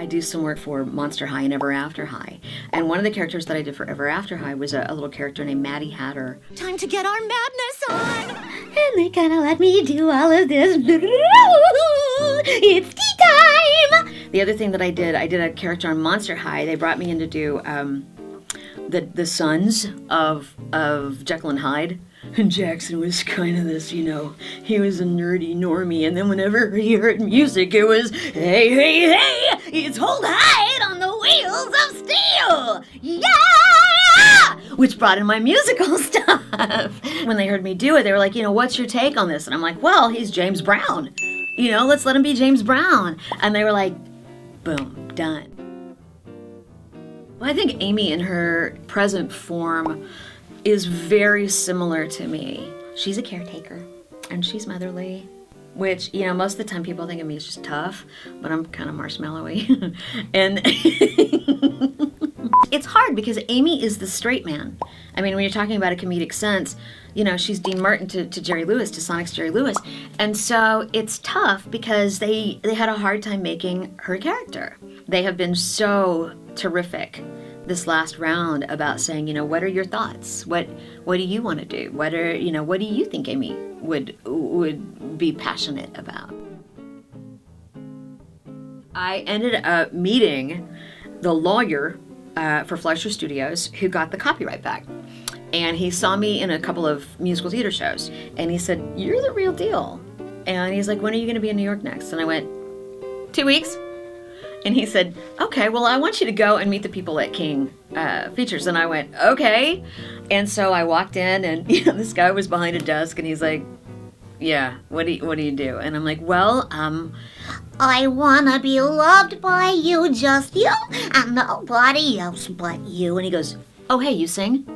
I do some work for Monster High and Ever After High. And one of the characters that I did for Ever After High was a little character named Maddie Hatter. Time to get our madness on! And they kind of let me do all of this. It's tea time! The other thing that I did a character on Monster High. They brought me in to do the sons of Jekyll and Hyde. And Jackson was kind of this, he was a nerdy normie. And then whenever he heard music, it was, hey, hey, hey, it's Hold Hyde on the Wheels of Steel! Yeah! Which brought in my musical stuff. When they heard me do it, they were like, what's your take on this? And I'm like, well, he's James Brown. Let's let him be James Brown. And they were like, boom, done. Well, I think Amy in her present form is very similar to me. She's a caretaker, and she's motherly, which, most of the time people think of me as just tough, but I'm kind of marshmallowy. And it's hard because Amy is the straight man. I mean, when you're talking about a comedic sense, she's Dean Martin to Jerry Lewis, to Sonic's Jerry Lewis. And so it's tough because they had a hard time making her character. They have been so terrific this last round about saying, what are your thoughts? What do you want to do? What do you think Amy would be passionate about? I ended up meeting the lawyer for Fleischer Studios who got the copyright back. And he saw me in a couple of musical theater shows. And he said, you're the real deal. And he's like, when are you going to be in New York next? And I went, 2 weeks. And he said, okay, well, I want you to go and meet the people at King Features. And I went, okay. And so I walked in, and this guy was behind a desk, and he's like, yeah, what do you do? And I'm like, well, I wanna be loved by you, just you, and nobody else but you. And he goes, oh, hey, you sing?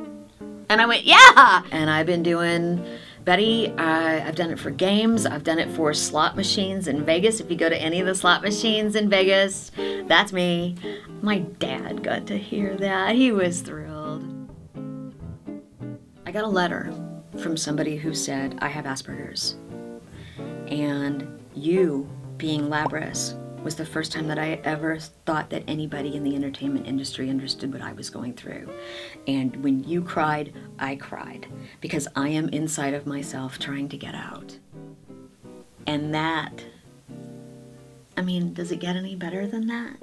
And I went, yeah. And I've been doing Betty, I've done it for games. I've done it for slot machines in Vegas. If you go to any of the slot machines in Vegas, that's me. My dad got to hear that. He was thrilled. I got a letter from somebody who said, I have Asperger's. And you, being Labras, was the first time that I ever thought that anybody in the entertainment industry understood what I was going through. And when you cried, I cried, because I am inside of myself trying to get out. And that, does it get any better than that?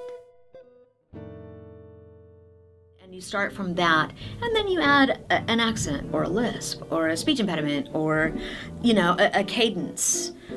And you start from that, and then you add an accent, or a lisp, or a speech impediment, or, a cadence.